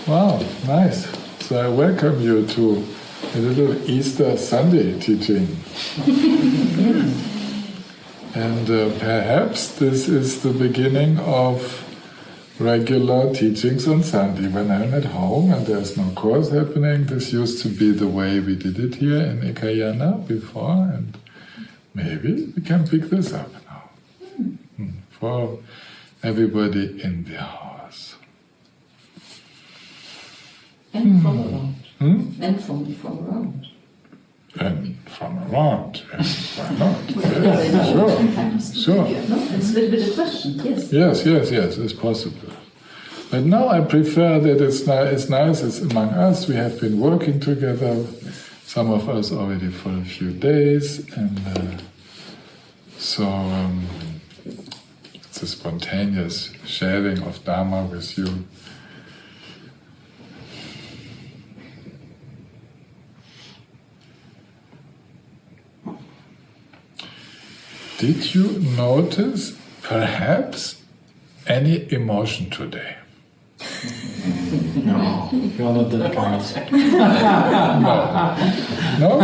Wow, nice. So I welcome you to a little Easter Sunday teaching. And perhaps this is the beginning of regular teachings on Sunday. When I'm at home and there's no course happening, this used to be the way we did it here in Ekayana before, and maybe we can pick this up now for everybody in their house. And from around. And from around. And from around, yes, why not? Yes, sure. No, it's a little bit of a question, yes. Yes, it's possible. But now I prefer that it's nice, it's among us, we have been working together, some of us already for a few days, and so it's a spontaneous sharing of Dharma with you. Did you notice, perhaps, any emotion today? No, you're not that kind. No?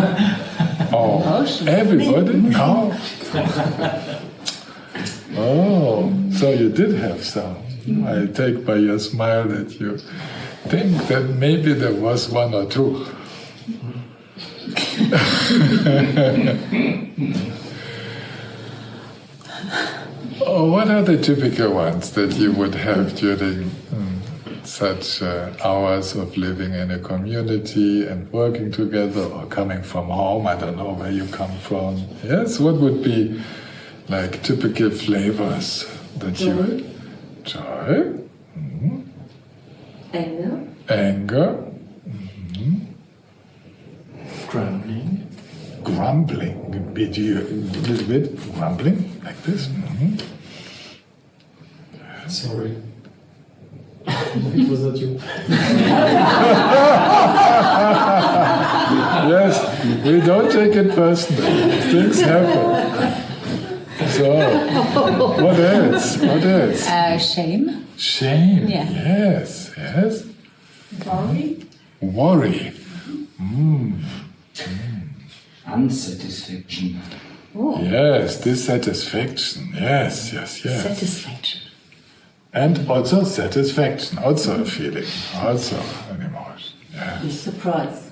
Oh, everybody? No? Oh, so you did have some. I take by your smile that you think that maybe there was one or two. Oh, what are the typical ones that you would have during such hours of living in a community and working together or coming from home? I don't know where you come from. Yes, what would be like typical flavors that you... Joy? Mm-hmm. Anger? Mm-hmm. Grumbling, a little bit grumbling, like this. Mm-hmm. Sorry. It was not you. Yes, we don't take it personally. Things happen. So, what else? Shame. Shame, Yeah. yes. Worry. Unsatisfaction. Oh. Yes, dissatisfaction. Yes. Satisfaction. And also satisfaction, also a feeling, also an emotion. Yes. Surprise.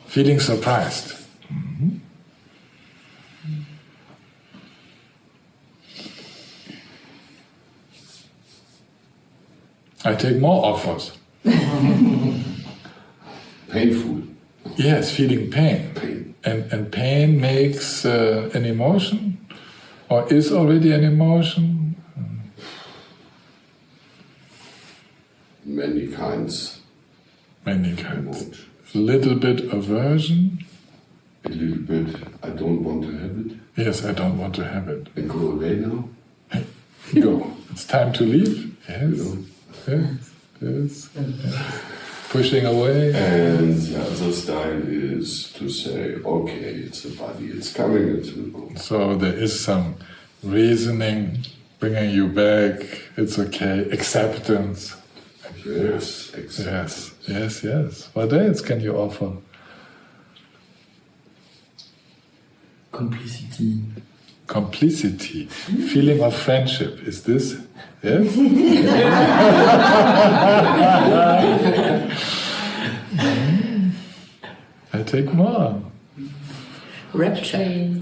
Feeling surprised. Mm-hmm. I take more offers. Painful. Yes, feeling pain. And pain makes an emotion, or is already an emotion. Many kinds. A little bit aversion. A little bit, I don't want to have it. Yes, I don't want to have it. And go away now. Go. It's time to leave. Yes. Yes. Pushing away. And the other style is to say, okay, it's a body, it's coming, it will go. So there is some reasoning, bringing you back, it's okay, acceptance. Yes, acceptance. Yes. What else can you offer? Complicity. Feeling of friendship. Is this? Yes? I take more. Rapture.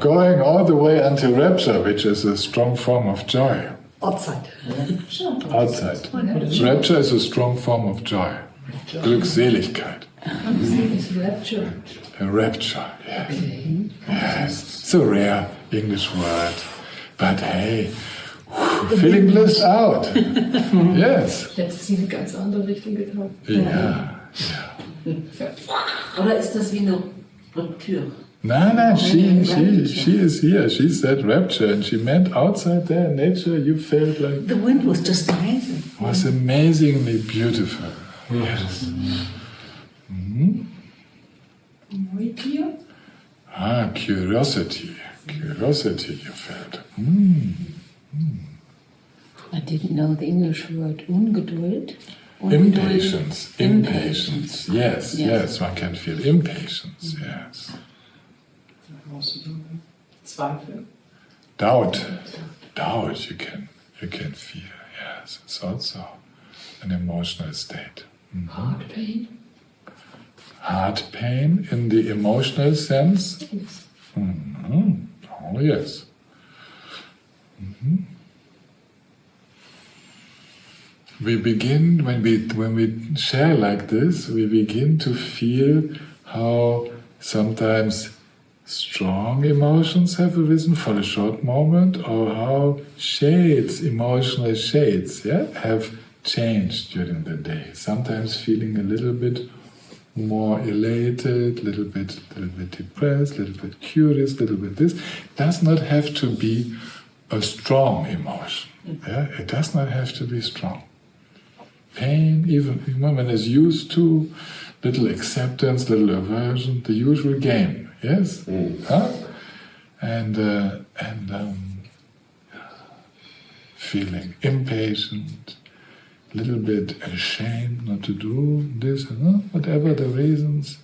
Going all the way until rapture, which is a strong form of joy. Outside. Rapture is a strong form of joy. Glückseligkeit. Rapture, yes. Yes. It's a rare English word. But hey, feeling blissed out. Yes. Letztes sie eine ganz andere Richtung getan. Ja. Oder ist das wie eine Ruptur? No, she is here. She said rapture, and she meant outside there, nature, you felt like... The wind was just amazing. Was amazingly beautiful. Yes. Mm-hmm. Muy clear. Curiosity. Curiosity you felt. I didn't know the English word Ungeduld. Impatience. Impatience. Yes, Yes. yes, one can feel impatience, yes. Zweifel. Doubt, you can feel, yes. It's also an emotional state. Heart pain. Heart pain in the emotional sense? Yes. Oh, yes. We begin, when we share like this, we begin to feel how sometimes strong emotions have arisen for a short moment, or how emotional shades, have changed during the day. Sometimes feeling a little bit more elated, little bit depressed, little bit curious, little bit this. Does not have to be a strong emotion. It does not have to be strong. Pain, even when it's used to, little acceptance, little aversion, the usual game. Yes, huh? And feeling impatient, little bit ashamed not to do this, whatever the reasons,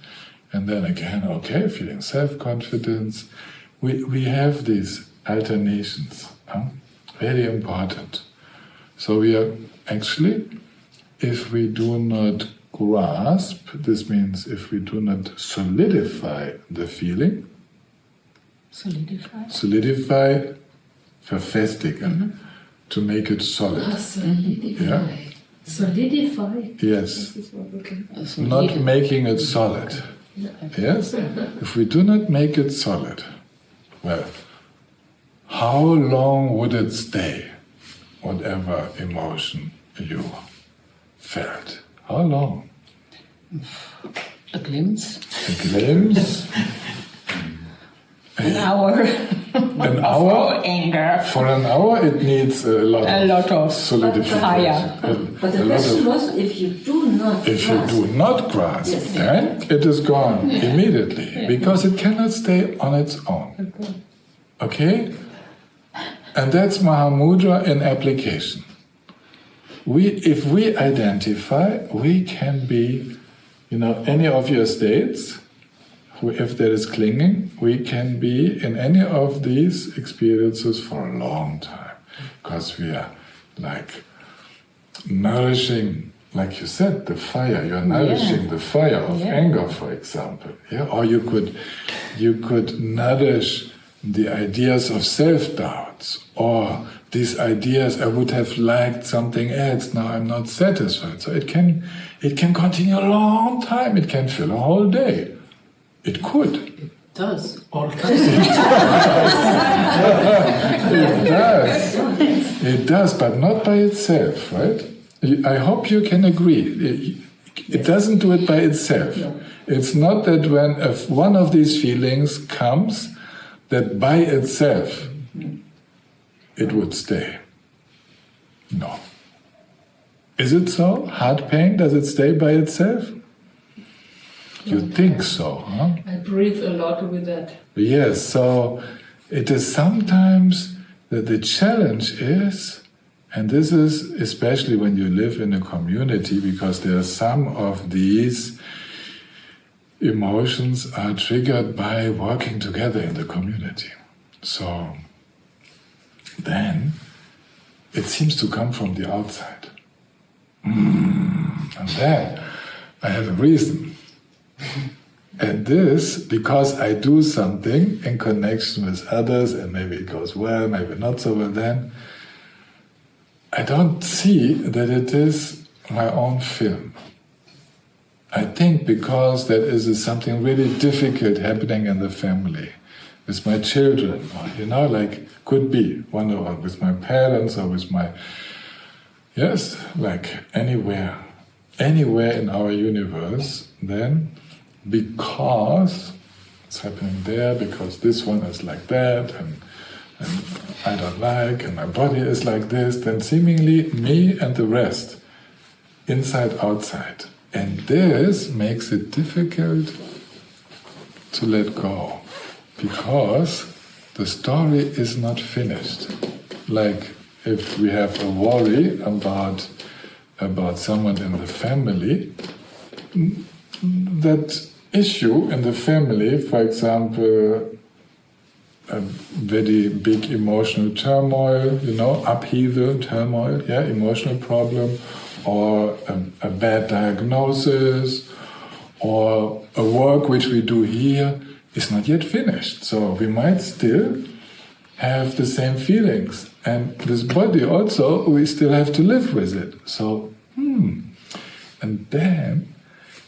and then again, okay, feeling self-confidence. We have these alternations, very important. So we are actually, if we do not grasp, this means if we do not solidify the feeling, solidify, verfestigen, to make it solid. Solidify. Yeah. Solidify. Yes. This is what, okay. Not making it solid. Yes? If we do not make it solid, well, how long would it stay, whatever emotion you felt? How long? A glimpse. A glimpse? An hour. An hour? Anger. For an hour it needs a lot of solidification. fire. But the question was, if you do not If you do not grasp, Yes. then it is gone immediately, because it cannot stay on its own. Okay? And that's Mahamudra in application. If we identify, we can be, any of your states. If there is clinging, we can be in any of these experiences for a long time, because we are like nourishing, like you said, the fire. You are nourishing the fire of anger, for example. Yeah, or you could nourish the ideas of self-doubts, or these ideas, I would have liked something else, now I'm not satisfied. So it can continue a long time. It can fill a whole day. It could. It does. All kinds It does, but not by itself, right? I hope you can agree. It doesn't do it by itself. It's not that when one of these feelings comes, that by itself it would stay. No. Is it so? Heart pain, does it stay by itself? You think so, huh? I breathe a lot with that. Yes, so it is sometimes that the challenge is, and this is especially when you live in a community, because there are some of these emotions are triggered by working together in the community. So then it seems to come from the outside. And then I have a reason. And this, because I do something in connection with others, and maybe it goes well, maybe not so well, then I don't see that it is my own film. I think because there is something really difficult happening in the family, with my children, or, could be one or with my parents or with my, anywhere in our universe, then because it's happening there, because this one is like that, and I don't like, and my body is like this, then seemingly me and the rest, inside, outside. And this makes it difficult to let go, because the story is not finished. Like if we have a worry about about someone in the family, that issue in the family, for example, a very big emotional turmoil, upheaval, turmoil, emotional problem, or a bad diagnosis, or a work which we do here is not yet finished. So we might still have the same feelings. And this body also, we still have to live with it. So, and then,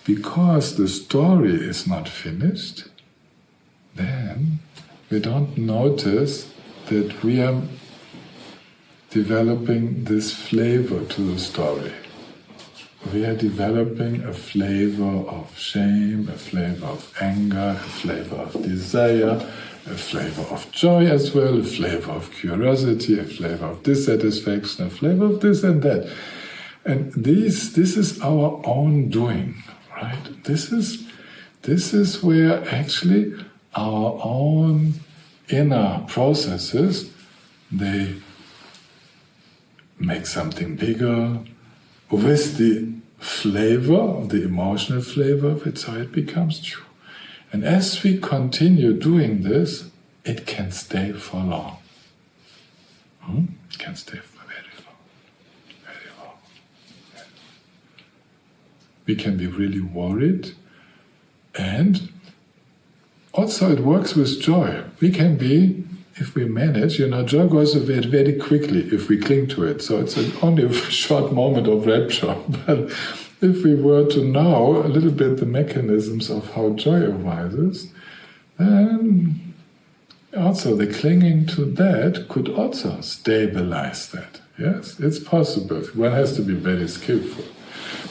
because the story is not finished, then we don't notice that we are developing this flavor to the story. We are developing a flavor of shame, a flavor of anger, a flavor of desire, a flavor of joy as well, a flavor of curiosity, a flavor of dissatisfaction, a flavor of this and that. And this is our own doing, right? This is where actually our own inner processes, they make something bigger with the flavor, the emotional flavor of it, so it becomes true. And as we continue doing this, it can stay for long. It can stay for very long. Very long. We can be really worried, and also it works with joy. We can be, if we manage, joy goes away very quickly if we cling to it. So it's only a short moment of rapture. But if we were to know a little bit the mechanisms of how joy arises, then also the clinging to that could also stabilize that. Yes, it's possible. One has to be very skillful.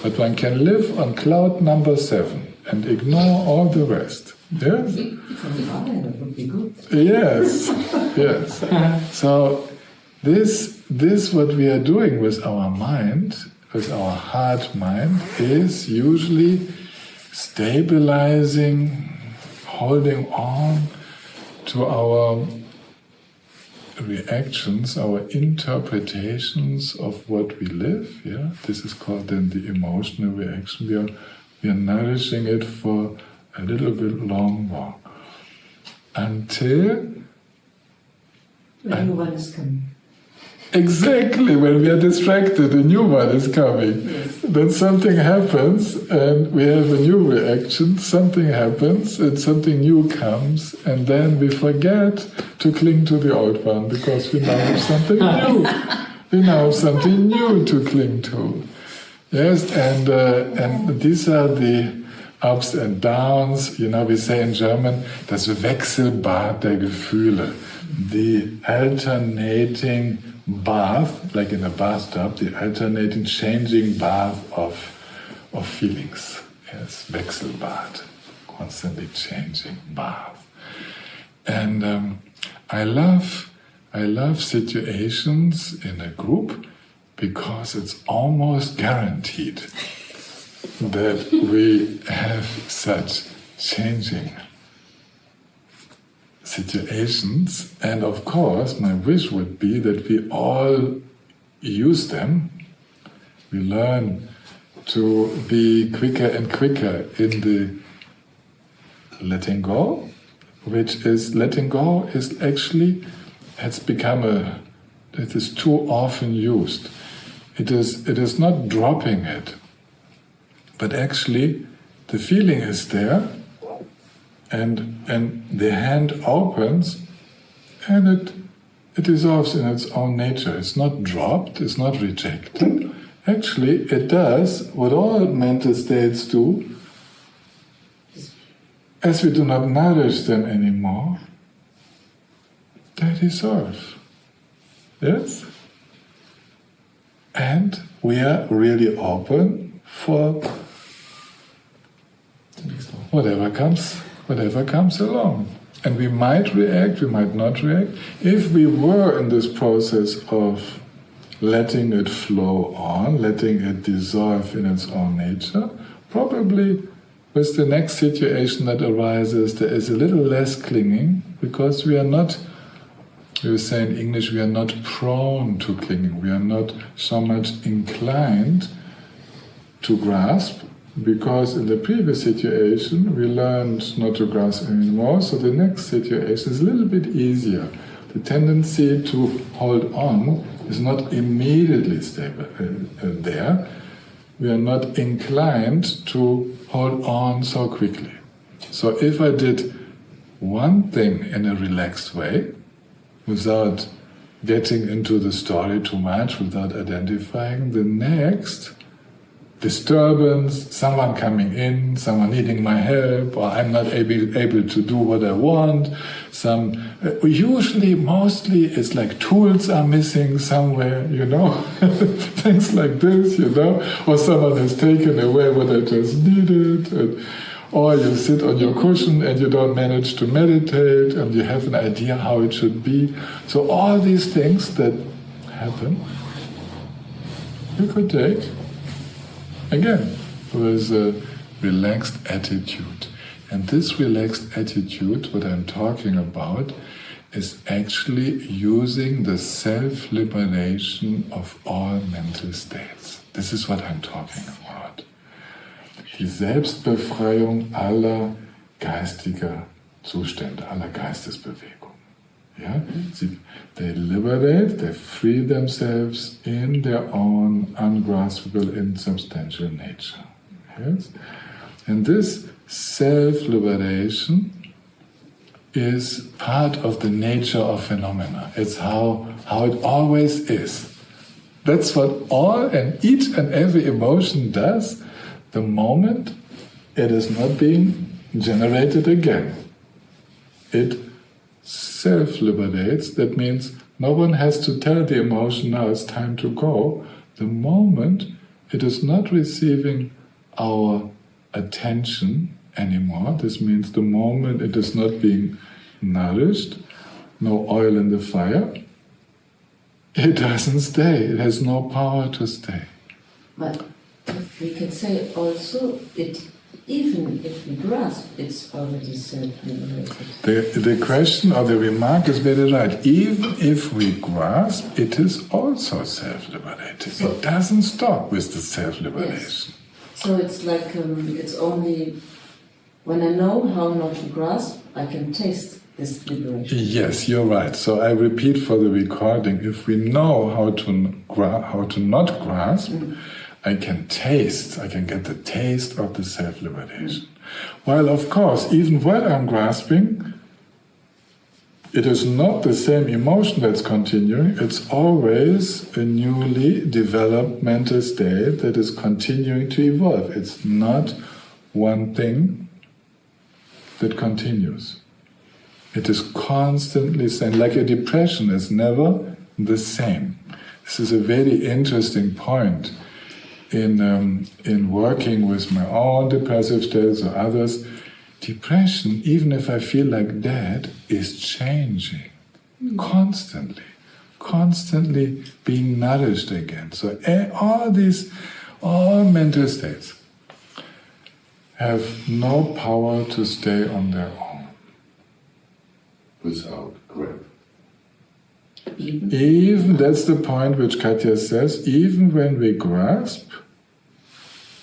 But one can live on cloud number 7 and ignore all the rest. Yes? That would be good. Yes, yes. So this what we are doing with our mind, with our heart mind, is usually stabilizing, holding on to our reactions, our interpretations of what we live. Yeah, this is called then the emotional reaction. We are nourishing it for a little bit longer until The new one is coming. exactly when we are distracted, a new one is coming. Yes. Then something happens and we have a new reaction, something happens and something new comes, and then we forget to cling to the old one because we now have something new. We now have something new to cling to. Yes, and these are the ups and downs. We say in German, das Wechselbad der Gefühle. The alternating bath, like in a bathtub, the alternating, changing bath of feelings. Yes, Wechselbad, constantly changing bath. And I love situations in a group because it's almost guaranteed that we have such changing situations, and of course my wish would be that we all use them. We learn to be quicker and quicker in the letting go, which is letting go is actually has become it is too often used. It is not dropping it, but actually the feeling is there, and the hand opens, and it dissolves in its own nature. It's not dropped, it's not rejected. Actually, it does what all mental states do. As we do not nourish them anymore, they dissolve. Yes? And we are really open for whatever comes along. And we might react, we might not react. If we were in this process of letting it flow on, letting it dissolve in its own nature, probably with the next situation that arises, there is a little less clinging, because we are not, we say in English, we are not prone to clinging. We are not so much inclined to grasp, because in the previous situation we learned not to grasp anymore, so the next situation is a little bit easier. The tendency to hold on is not immediately stable there. We are not inclined to hold on so quickly. So if I did one thing in a relaxed way, without getting into the story too much, without identifying, the next disturbance, someone coming in, someone needing my help, or I'm not able to do what I want. Usually, mostly, it's like tools are missing somewhere, things like this, or someone has taken away what I just needed, or you sit on your cushion and you don't manage to meditate, and you have an idea how it should be. So all these things that happen, you could take again, with a relaxed attitude. And this relaxed attitude, what I'm talking about, is actually using the self-liberation of all mental states. This is what I'm talking about. Die Selbstbefreiung aller geistiger Zustände, aller Geistesbewegung. Yeah? They liberate, they free themselves in their own ungraspable, insubstantial nature. Yes? And this self-liberation is part of the nature of phenomena. It's how it always is. That's what all and each and every emotion does the moment it is not being generated again. It self-liberates. That means no one has to tell the emotion, now it's time to go. The moment it is not receiving our attention anymore, this means the moment it is not being nourished, no oil in the fire, it doesn't stay. It has no power to stay. But we can say also, even if we grasp, it's already self-liberated. The question or the remark is very right. Even if we grasp, it is also self-liberated. So, it doesn't stop with the self-liberation. Yes. So it's like, it's only when I know how not to grasp, I can taste this liberation. Yes, you're right. So I repeat for the recording, if we know how to not grasp, I can get the taste of the self-liberation. While of course, even while I'm grasping, it is not the same emotion that's continuing, it's always a newly developed mental state that is continuing to evolve. It's not one thing that continues. It is constantly same, like a depression is never the same. This is a very interesting point in working with my own depressive states or others. Depression, even if I feel like that, is changing constantly being nourished again. So all mental states have no power to stay on their own. Without grip. Even, that's the point which Katja says, even when we grasp,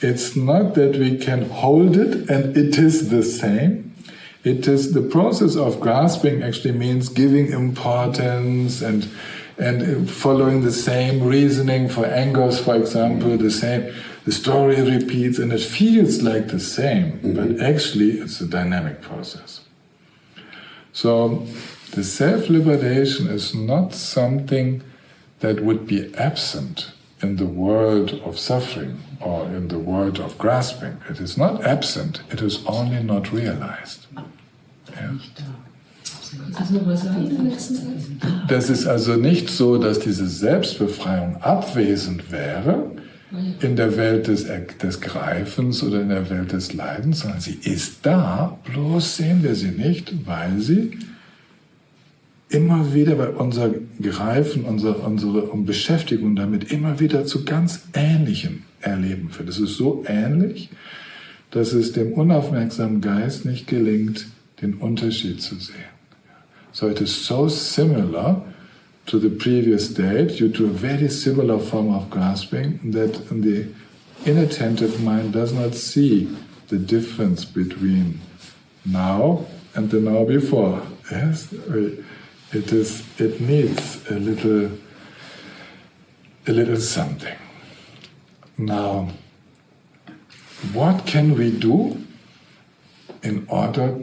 it's not that we can hold it and it is the same. It is the process of grasping actually means giving importance and following the same reasoning for angers, for example, the story repeats and it feels like the same, but actually it's a dynamic process. So the self-liberation is not something that would be absent in the world of suffering or in the world of grasping. It is not absent, it is only not realized. Ja. Das ist also nicht so, dass diese Selbstbefreiung abwesend wäre in der Welt des Greifens oder in der Welt des Leidens, sondern sie ist da, bloß sehen wir sie nicht, weil sie immer wieder bei unser Greifen, unsere Beschäftigung damit immer wieder zu ganz ähnlichem Erleben führt. Es ist so ähnlich, dass es dem unaufmerksamen Geist nicht gelingt, den Unterschied zu sehen. So it is so similar to the previous state due to a very similar form of grasping that the inattentive mind does not see the difference between now and the now before. Yes, it needs a little something. Now, what can we do in order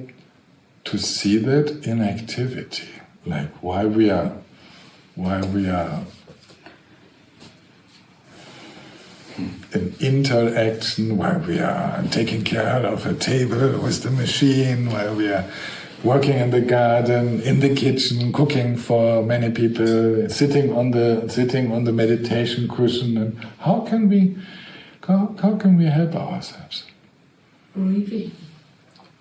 to see that in activity? Like while we are in interaction, while we are taking care of a table with the machine, while we are working in the garden, in the kitchen, cooking for many people, sitting on the meditation cushion, and how can we help ourselves? Breathing.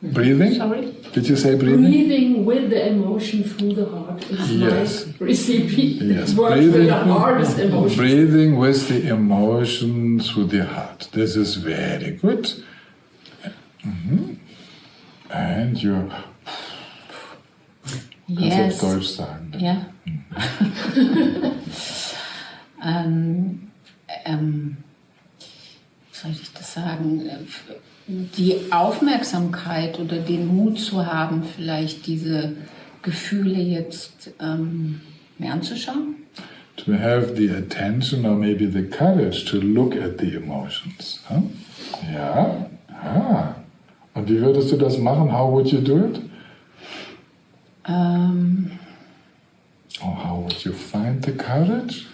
Breathing? Sorry? Did you say breathing? Breathing with the emotion through the heart is Yes. my recipe. Yes, It works with the hardest emotion. breathing with the emotion through the heart. This is very good. And you kannst Yes. auf Deutsch sagen. Ja. Wie soll ich das sagen? Die Aufmerksamkeit oder den Mut zu haben, vielleicht diese Gefühle jetzt mehr anzuschauen. To have the attention or maybe the courage to look at the emotions. Huh? Ja. Ah. Und wie würdest du das machen? How would you do it? Or how would you find the courage?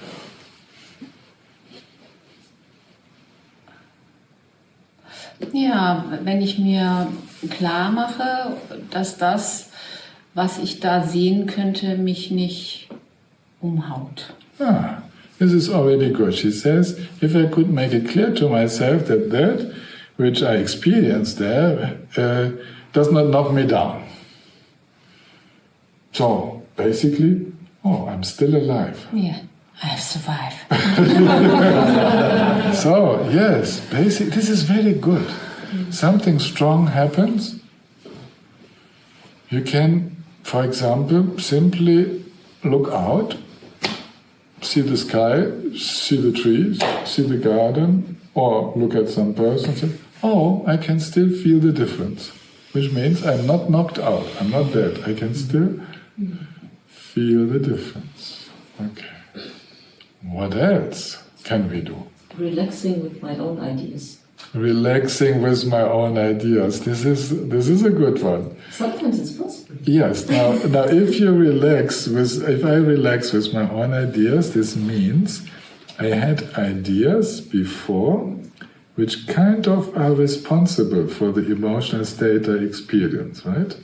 Ja, wenn ich mir klar mache, dass das, was ich da sehen könnte, mich nicht umhaut. Ah, this is already good. She says, if I could make it clear to myself that which I experienced there does not knock me down. So, basically, I'm still alive. Yeah, I have survived. So, yes, this is very good. Something strong happens. You can, for example, simply look out, see the sky, see the trees, see the garden, or look at some person and say, I can still feel the difference. Which means I'm not knocked out, I'm not dead. I can still feel the difference. Okay. What else can we do? Relaxing with my own ideas. Relaxing with my own ideas. This is a good one. Sometimes it's possible. Yes. Now, if I relax with my own ideas, this means I had ideas before, which kind of are responsible for the emotional state I experience. Right?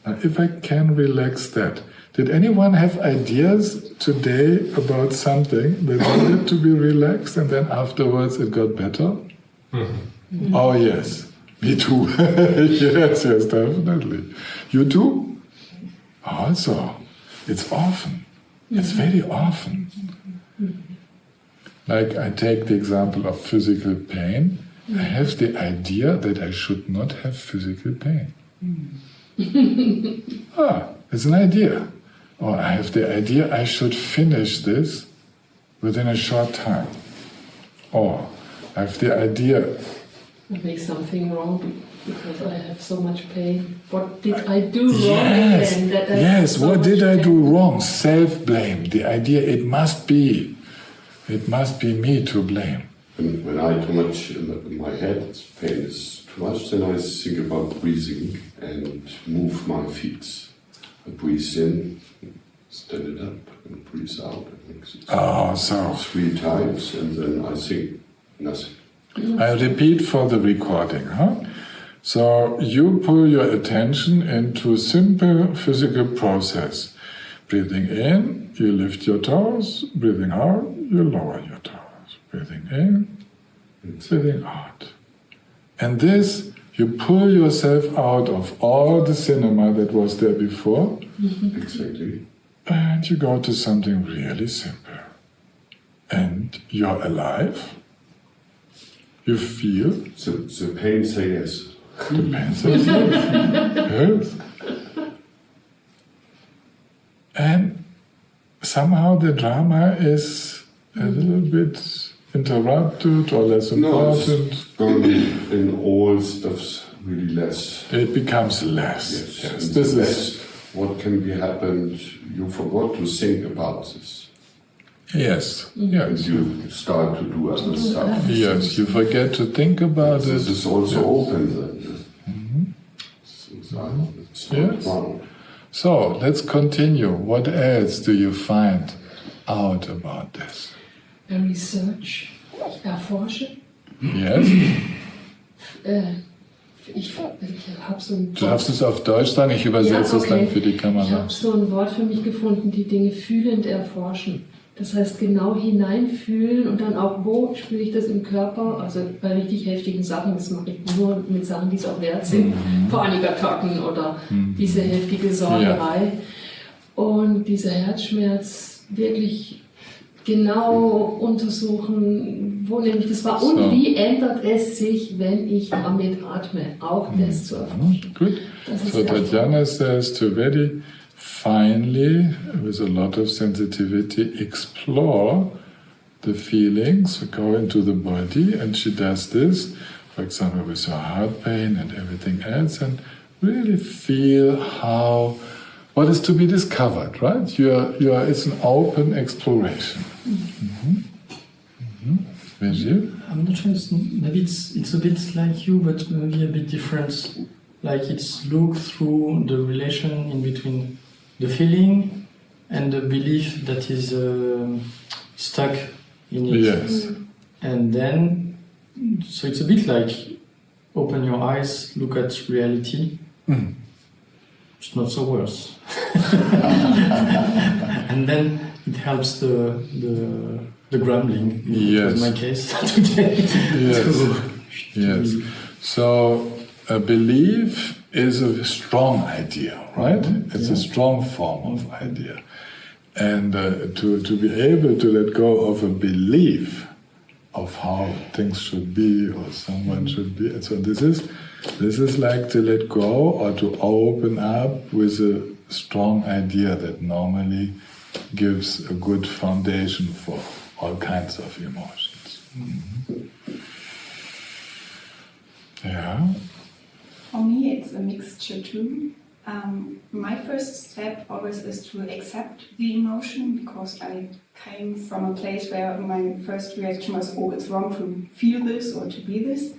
Now, if I can relax that. Did anyone have ideas today about something that needed to be relaxed and then afterwards it got better? Mm-hmm. Oh yes, me too. yes, definitely. You too? Also, it's often. It's very often. Like I take the example of physical pain. I have the idea that I should not have physical pain. It's an idea. Or I have the idea I should finish this within a short time. Or I have the idea I make something wrong because I have so much pain. What did I do wrong yes, again? That I yes, have so what much did I pain? do wrong? Self-blame. The idea it must be me to blame. When I too much in my head, pain is too much, then I think about breathing and move my feet. I breathe in, stand it up, and breathe out. So 3 times, and then I think nothing. I repeat for the recording. So you pull your attention into simple physical process. Breathing in, you lift your toes. Breathing out, you lower your toes. Breathing in, breathing out. And this, you pull yourself out of all the cinema that was there before. Exactly. And you go to something really simple. And you're alive. You feel. The pain say yes. The pain says yes. And somehow the drama is a little bit interrupted or less No, important? in all stuff's really less. It becomes less. Yes, Yes. and This the is less what can be happened. You forgot to think about this. yes. And Yes. you start to do other stuff. Yes. You forget to think about This it. is also open then. So it's not Yes. wrong. So let's continue. What else do you find out about this? Research, erforsche. Yes. Ich habe so ein Du darfst es auf Deutsch sagen, ich übersetze es dann für die Ich Kamera. habe so ein Wort für mich gefunden, die Dinge fühlend erforschen. Das heißt, genau hineinfühlen und dann auch, wo spüre ich das im Körper? Also bei richtig heftigen Sachen, das mache ich nur mit Sachen, die es auch wert sind. Panikattacken oder diese heftige Sorgerei. Und dieser Herzschmerz wirklich genau untersuchen, wo nehme ich das wahr und So. wie ändert es sich, wenn ich damit atme. Auch das zu erforschen. Good. Das ist So sehr Tatjana says to very finely, with a lot of sensitivity, explore the feelings, go into the body, and she does this, for example, with her heart pain and everything else, and really feel what is to be discovered, right? It's an open exploration. Virgil? I'm not sure. Maybe it's a bit like you, but maybe a bit different. Like it's look through the relation in between the feeling and the belief that is stuck in it. Yes. And then, so it's a bit like open your eyes, look at reality. It's not so worse. And then it helps the grumbling. Yes. In my case today. Yes. Yes. So a belief is a strong idea, right? It's a strong form of idea. And to be able to let go of a belief of how things should be or someone should be. And so this is like to let go or to open up with a strong idea that normally gives a good foundation for all kinds of emotions. Yeah. For me, it's a mixture too. My first step always is to accept the emotion, because I came from a place where my first reaction was, oh, it's wrong to feel this or to be this.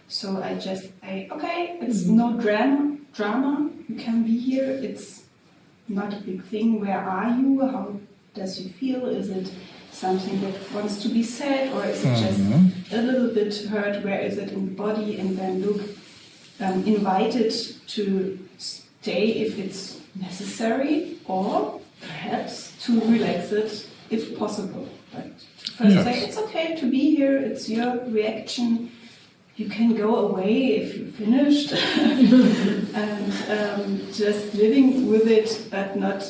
So okay, it's no drama, you can be here, it's not a big thing. Where are you? How does you feel? Is it something that wants to be said, or is it just a little bit hurt? Where is it in the body? And then look, invited to stay if it's necessary, or perhaps to relax it if possible. But first say, it's okay to be here, it's your reaction. You can go away if you're finished. And just living with it, but not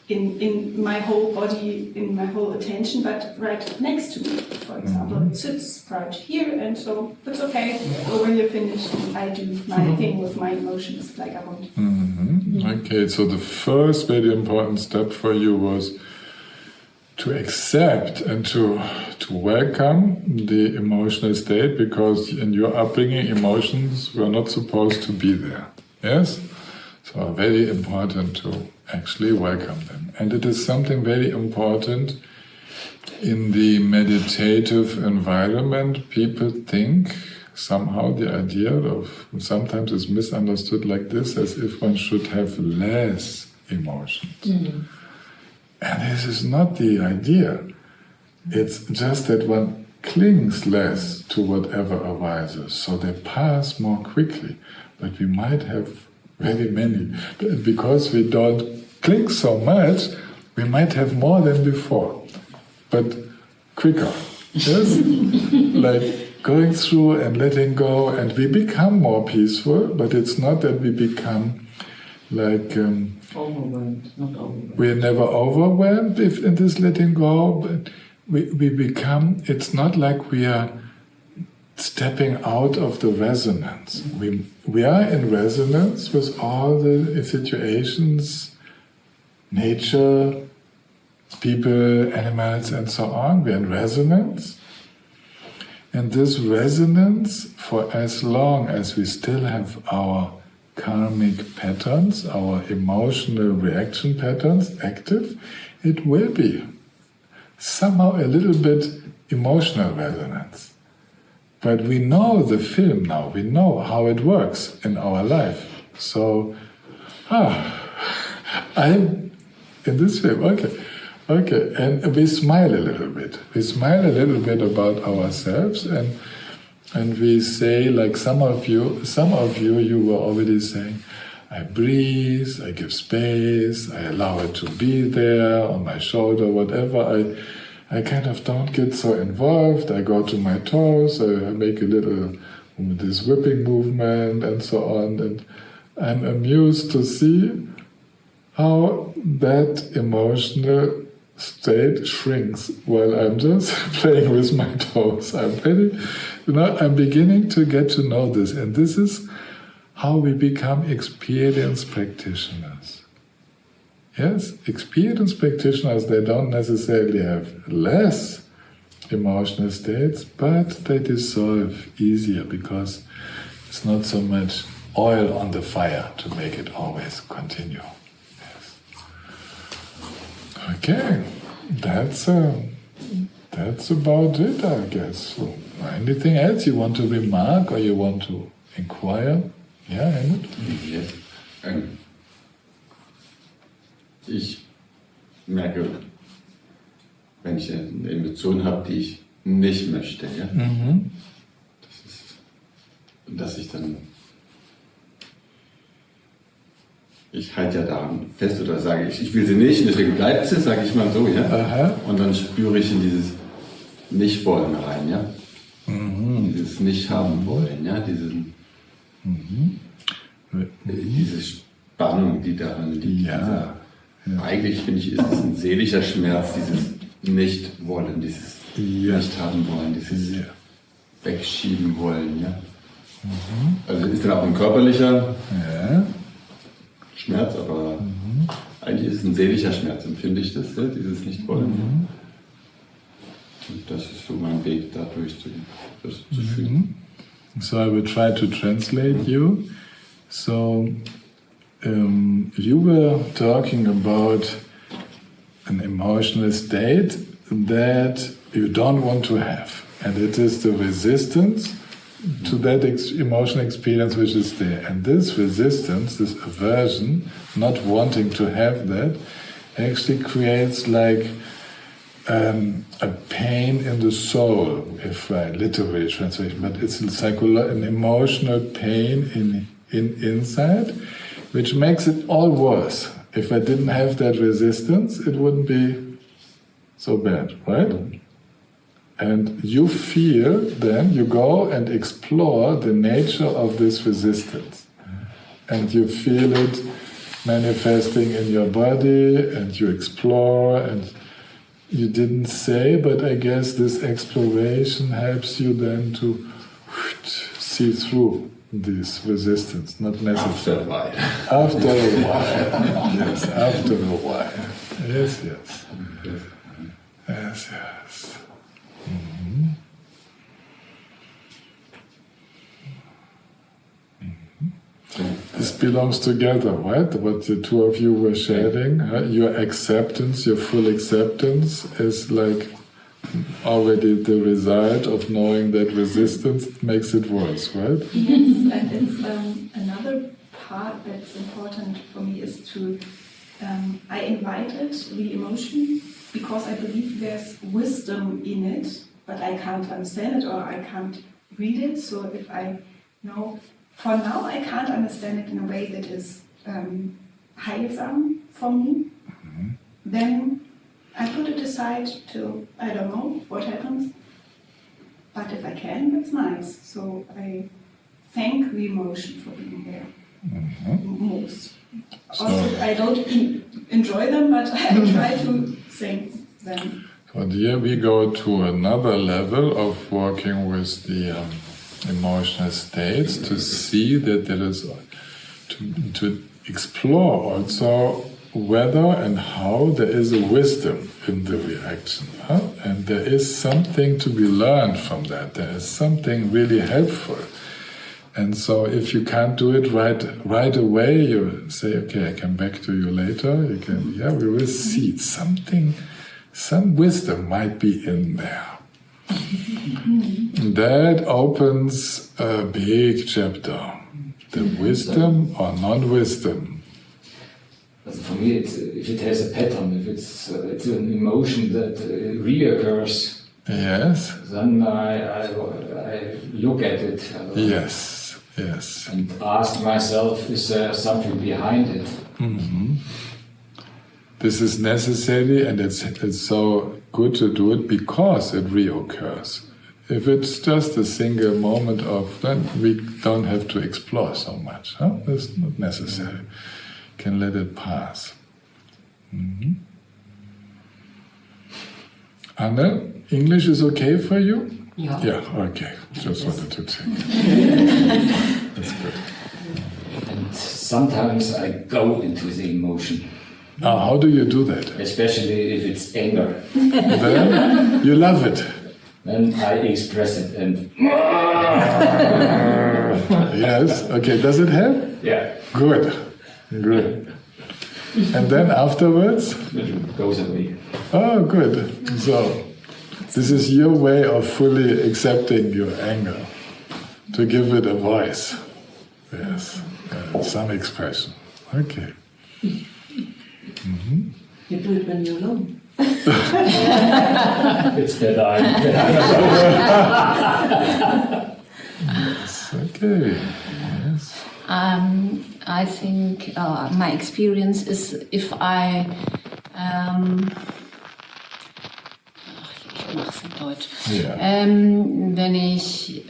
in my whole body, in my whole attention, but right next to me. For example, it sits right here, and so it's okay. So when you're finished, I do my thing with my emotions like I want. Okay, so the first very important step for you was to accept and to welcome the emotional state, because in your upbringing, emotions were not supposed to be there. Yes? So very important to actually welcome them. And it is something very important in the meditative environment. People think somehow the idea of, sometimes it's misunderstood like this, as if one should have less emotions. And this is not the idea. It's just that one clings less to whatever arises, so they pass more quickly. But we might have very many. Because we don't cling so much, we might have more than before, but quicker. Yes? Like going through and letting go, and we become more peaceful, but it's not that we become like... Overwhelmed, not overwhelmed. We're never overwhelmed if in this letting go, but we become, it's not like we are stepping out of the resonance. We are in resonance with all the situations, nature, people, animals, and so on. We're in resonance, And this resonance, for as long as we still have our karmic patterns, our emotional reaction patterns active, it will be somehow a little bit emotional resonance. But we know the film now, we know how it works in our life. So, I'm in this film, okay, and we smile a little bit. We smile a little bit about ourselves, and we say, like some of you, you were already saying, I breathe, I give space, I allow it to be there on my shoulder, whatever. I kind of don't get so involved. I go to my toes, I make a little this whipping movement and so on, and I'm amused to see how that emotional state shrinks while I'm just playing with my toes. I'm beginning to get to know this, and this is how we become experienced practitioners. Yes, experienced practitioners, they don't necessarily have less emotional states, but they dissolve easier because it's not so much oil on the fire to make it always continue. Yes. Okay, that's about it, I guess. So, anything else you want to remark or you want to inquire? Yeah, Helmut? Yes. Ich merke, wenn ich eine Emotion habe, die ich nicht möchte, ja? Dass ich dann, ich halte ja daran fest oder sage, ich will sie nicht, deswegen bleibt sie, sage ich mal so, ja? Aha. Und dann spüre ich in dieses Nicht-Wollen rein, ja? Dieses Nicht-Haben-Wollen, ja? Diese Spannung, die daran liegt. Ja. Eigentlich finde ich, ist es ein seelischer Schmerz, dieses Nicht-Wollen, dieses Nicht-Haben-Wollen, dieses Wegschieben-Wollen. Ja? Also ist dann auch ein körperlicher Schmerz, aber eigentlich ist es ein seelischer Schmerz, empfinde ich das, dieses Nicht-Wollen. Und das ist so mein Weg, dadurch das zu fühlen. So I will try to translate you. So you were talking about an emotional state that you don't want to have, and it is the resistance to that emotional experience which is there. And this resistance, this aversion, not wanting to have that, actually creates like a pain in the soul, if I literally translate, but it's an emotional pain inside, which makes it all worse. If I didn't have that resistance, it wouldn't be so bad, right? And you feel, then you go and explore the nature of this resistance. And you feel it manifesting in your body, and you explore, and you didn't say, but I guess this exploration helps you then to see through this resistance, not necessarily. After a while. Yes, after a while. Yes, yes. Yes, yes. This belongs together, right? What the two of you were sharing. Your acceptance, your full acceptance is like already the result of knowing that resistance makes it worse, right? Yes, and it's another part that's important for me is to, I invited the emotion because I believe there's wisdom in it, but I can't understand it or I can't read it. So if I know, for now I can't understand it in a way that is heilsam for me, then I put it aside till I don't know what happens. But if I can, that's nice. So I thank the emotion for being there most. Also, I don't enjoy them, but I try to thank them. But here we go to another level of working with the emotional states to see that there is to explore also whether and how there is a wisdom in the reaction. And there is something to be learned from that. There is something really helpful. And so if you can't do it right away, you say, okay, I come back to you later. You can, we will see something, some wisdom might be in there. That opens a big chapter. The wisdom or non-wisdom. Also for me, if it has a pattern, if it's an emotion that reoccurs, yes, then I look at it. Yes. And ask myself, is there something behind it? Mm-hmm. This is necessary, and it's so good to do it because it reoccurs. If it's just a single moment then we don't have to explore so much. It's not necessary. Can let it pass. Mm-hmm. Anna, English is okay for you? Yeah, okay. Just wanted to check. That's good. And sometimes I go into the emotion. How do you do that? Especially if it's anger. Then you love it. Then I express it and... Yes, okay. Does it help? Yeah. Good. And then afterwards? It goes away. Oh, good. So, this is your way of fully accepting your anger, to give it a voice. Yes, some expression. Okay. Mm-hmm. You do it when you're alone. It's that Yes, okay. Yes. I think my experience is if I ich mache es in Deutsch. Ja. Wenn ich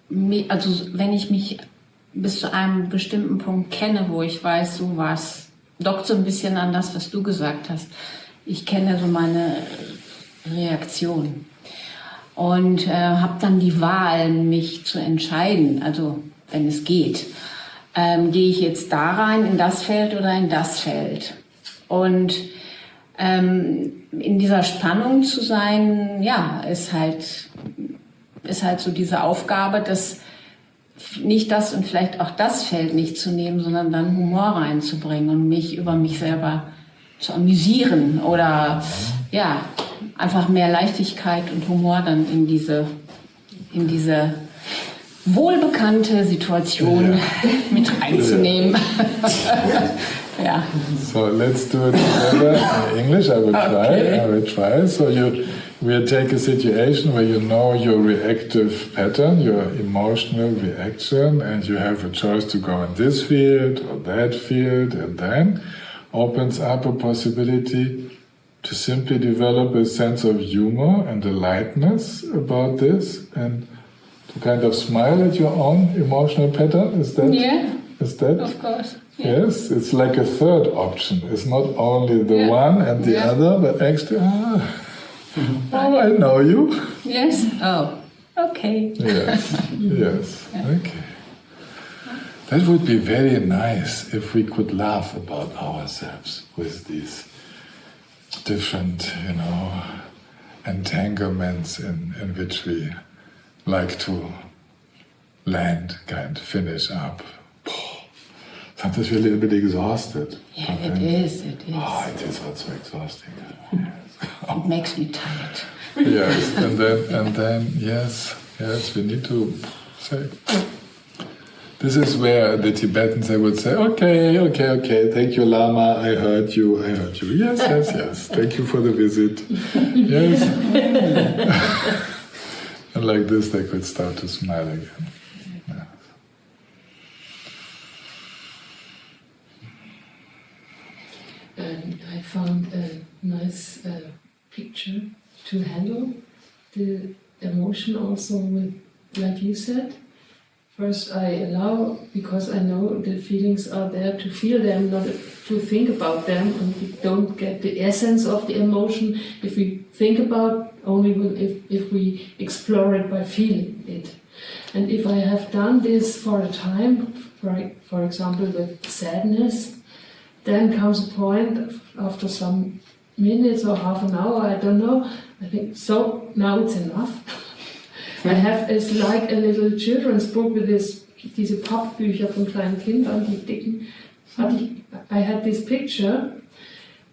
wenn ich mich bis zu einem bestimmten Punkt kenne, wo ich weiß, so was dockt so ein bisschen an das, was du gesagt hast. Ich kenne so meine Reaktion und habe dann die Wahl, mich zu entscheiden, also wenn es geht. Gehe ich jetzt da rein, in das Feld oder in das Feld? Und in dieser Spannung zu sein, ja, ist halt so diese Aufgabe, nicht das und vielleicht auch das Feld nicht zu nehmen, sondern dann Humor reinzubringen und mich über mich selber zu amüsieren oder ja, einfach mehr Leichtigkeit und Humor dann in diese wohlbekannte Situation mit reinzunehmen. Yeah. So let's do it together in English. I will try. So we'll take a situation where you know your reactive pattern, your emotional reaction, and you have a choice to go in this field or that field, and then opens up a possibility to simply develop a sense of humor and a lightness about this, and to kind of smile at your own emotional pattern. Is that? Yeah. Is that? Of course. Yeah. Yes, it's like a third option. It's not only the one and the other, but actually, oh, I know you. Yes. Oh, okay. Yes, yes, okay. That would be very nice if we could laugh about ourselves with these different, entanglements in which we like to land, finish up. Sometimes we're a little bit exhausted. Yeah, it is. Oh, it is also exhausting. It makes me tired. Yes, and then yes, we need to say. This is where the Tibetans, they would say, okay, thank you, Lama, I heard you. Yes, thank you for the visit. Yes. And like this, they could start to smile again. I found a nice picture to handle the emotion also with, like you said. First I allow, because I know the feelings are there, to feel them, not to think about them, and we don't get the essence of the emotion if we think about, only if we explore it by feeling it. And if I have done this for a time, for example with sadness, then comes a point after some minutes or half an hour, I don't know, I think, so now it's enough. I have, it's like a little children's book with diese Pappbücher von kleinen Kindern, die dicken. I had this picture.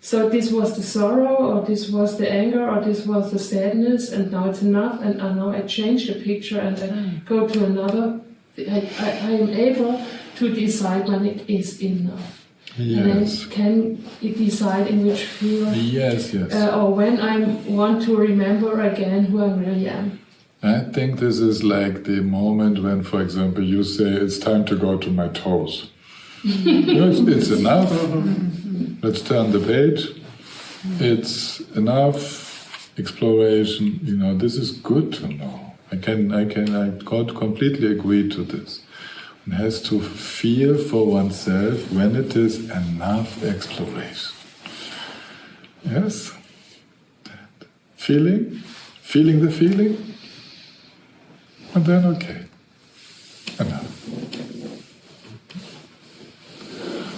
So this was the sorrow, or this was the anger, or this was the sadness, and now it's enough, and now I change the picture and I go to another. I am able to decide when it is enough. Yes. And I can decide in which field, yes. or when I want to remember again who I really am. I think this is like the moment when, for example, you say, it's time to go to my toes. Yes, it's enough. Let's turn the page. It's enough exploration. You know, this is good to know. I completely agree to this. One has to feel for oneself when it is enough exploration. Yes? Feeling the feeling, and then okay, enough.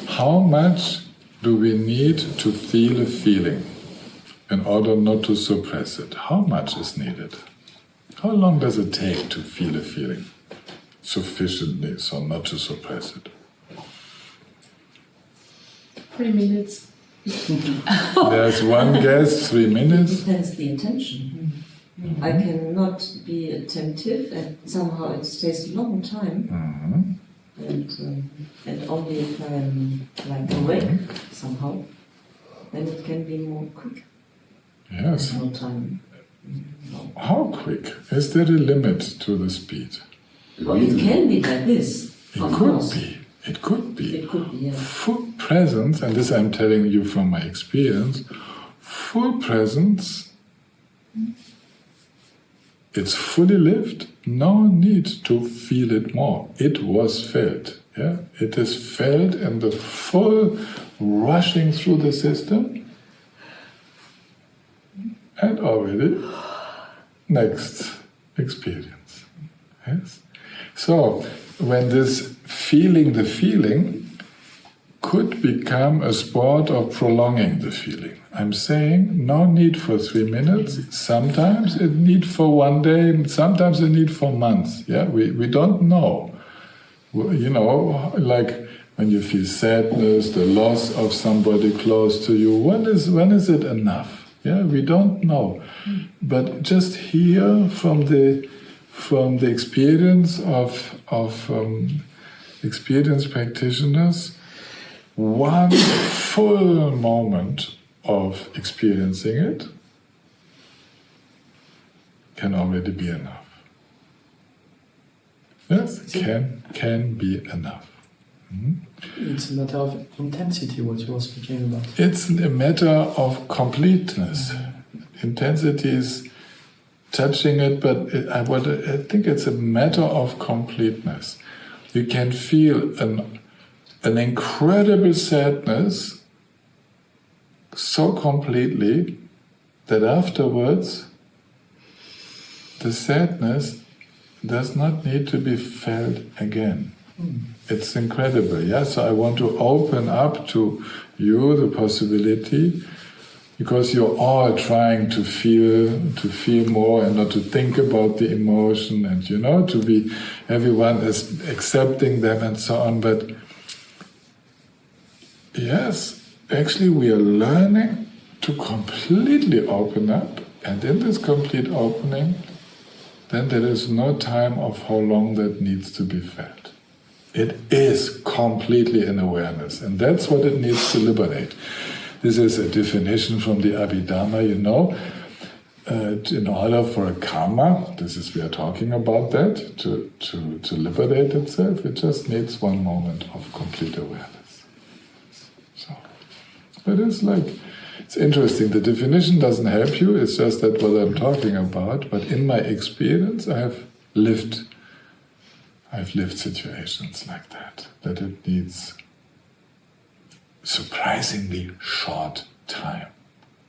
How much do we need to feel a feeling in order not to suppress it? How much is needed? How long does it take to feel a feeling sufficiently so not to suppress it? 3 minutes. There's one guess, 3 minutes. It depends the intention. I cannot be attentive, and somehow it stays a long time. And only if I am like awake somehow, then it can be more quick. Yes. No time. No. How quick? Is there a limit to the speed? Well, it can be like this. It of could course. be. It could be. It could be, yeah. Full presence, and this I'm telling you from my experience, full presence, it's fully lived, no need to feel it more. It was felt. Yeah? It is felt in the full rushing through the system, and already next experience. Yes? So, when this feeling the feeling could become a sport of prolonging the feeling. I'm saying no need for 3 minutes. Sometimes it need for 1 day, sometimes it need for months. Yeah, we don't know. You know, like when you feel sadness, the loss of somebody close to you. When is it enough? Yeah, we don't know. But just hear from the experience of experienced practitioners, one full moment of experiencing it can already be enough. Yes, can be enough. It's a matter of intensity, what you were speaking about. It's a matter of completeness. Intensity is touching it, but I think it's a matter of completeness. You can feel an incredible sadness so completely that afterwards the sadness does not need to be felt again. It's incredible, yeah? So I want to open up to you the possibility, because you're all trying to feel more and not to think about the emotion, and to be, everyone is accepting them and so on. But yes, actually we are learning to completely open up, and in this complete opening, then there is no time of how long that needs to be felt. It is completely in awareness, and that's what it needs to liberate. This is a definition from the Abhidharma, in order for a karma, we are talking about that, to liberate itself, it just needs one moment of complete awareness. So, but it's interesting, the definition doesn't help you, it's just that what I'm talking about, but in my experience I've lived situations like that it needs surprisingly short time.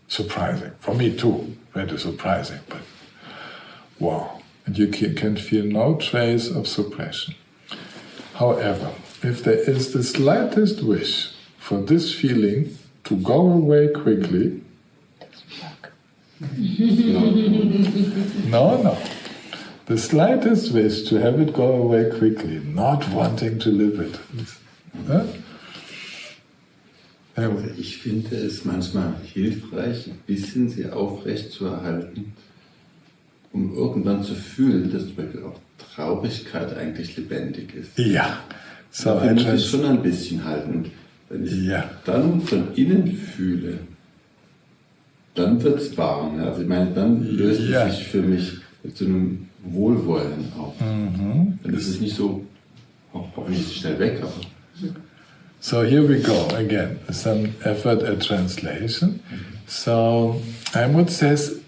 Surprising. For me too, very surprising, but wow. and you can feel no trace of suppression. However, if there is the slightest wish for this feeling to go away quickly, no. The slightest wish to have it go away quickly, not wanting to live it. Also ich finde es manchmal hilfreich, ein bisschen sie aufrecht zu erhalten, um irgendwann zu fühlen, dass zum Beispiel auch Traurigkeit eigentlich lebendig ist. Ja. So dafür muss ich schon ein bisschen halten. Und wenn ich dann von innen fühle, dann wird es warm. Also ich meine, dann löst es sich für mich zu einem Wohlwollen auf. Dann ist es nicht so, hoffentlich schnell weg, aber... So here we go again, some effort at translation. So Mahamudra says,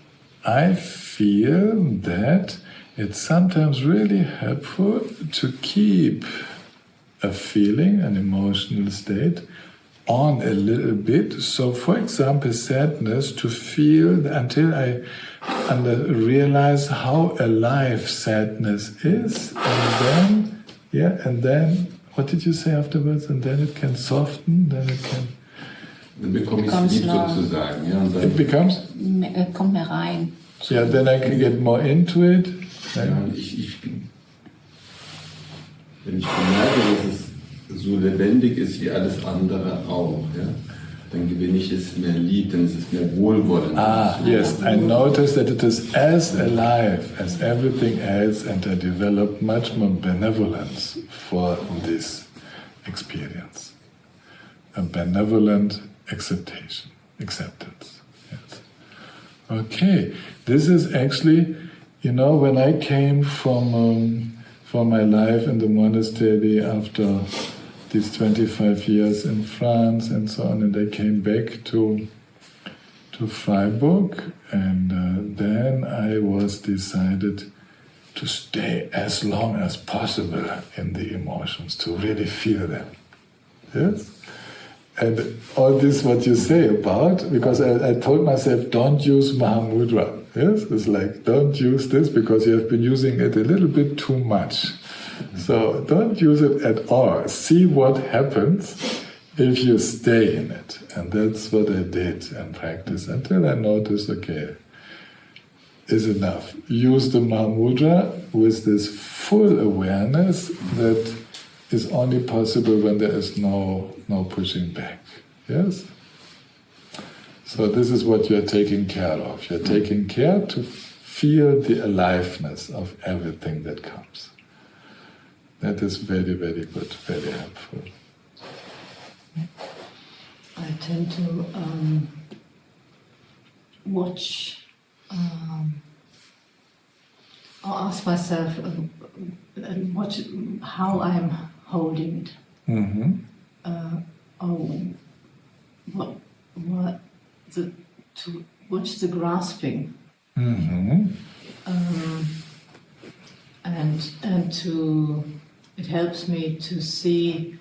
I feel that it's sometimes really helpful to keep a feeling, an emotional state, on a little bit. So for example, sadness, to feel until I realize how alive sadness is, and then what did you say afterwards? And then it can soften, then it can... Dann bekomme ich es lieb sozusagen. Ja, und dann it becomes... Kommt mehr rein. Yeah, then I can get more into it. Ja, und wenn ich bemerke, dass es so lebendig ist wie alles andere auch, ja, dann gewinne ich es mehr lieb, dann ist es mehr wohlwollend. Yes, I notice that it is as alive as everything else, and I develop much more benevolence for this experience. A benevolent acceptance. Yes. Okay, this is actually, when I came from my life in the monastery after these 25 years in France and so on, and I came back to Freiburg, and then I was decided to stay as long as possible in the emotions, to really feel them. Yes? And all this what you say about, because I told myself, don't use Mahamudra. Yes? It's like, don't use this because you have been using it a little bit too much. So don't use it at all. See what happens if you stay in it. And that's what I did and practiced until I noticed, okay, is enough. Use the Mahamudra with this full awareness that is only possible when there is no pushing back. Yes? So this is what you're taking care of. You're taking care to feel the aliveness of everything that comes. That is very, very good, very helpful. I tend to watch, or ask myself, and watch how I'm holding it. To watch the grasping. And to, it helps me to see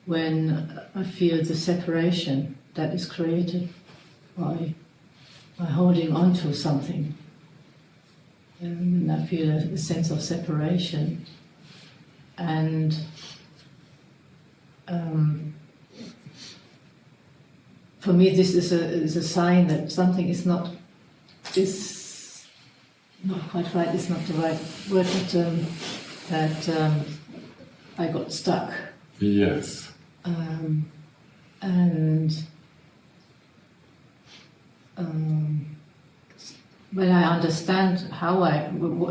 when I feel the separation that is created by holding on to something. And I feel a sense of separation. And for me, this is a sign that something is not quite right. It's not the right word, but that I got stuck. Yes. When I understand how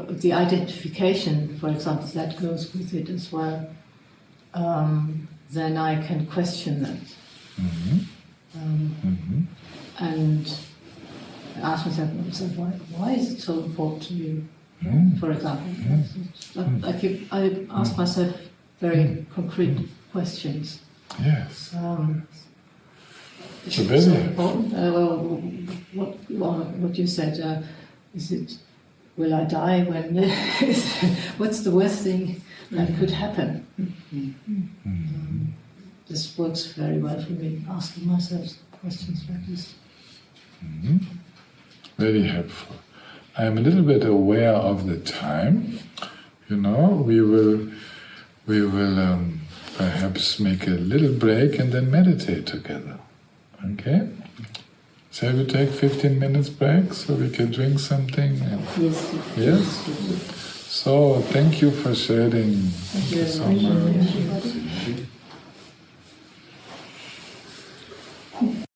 the identification, for example, that goes with it as well, then I can question that. And ask myself, why is it so important to you? For example, I ask myself very concrete questions. Yes. Is it so important? What you said, is it, will I die when, what's the worst thing that could happen? This works very well for me, asking myself questions like this. Very helpful. I'm a little bit aware of the time. We will perhaps make a little break and then meditate together. Okay? Shall we take 15 minutes break so we can drink something? Yes. Yes? So, thank you for sharing. Thank you so much.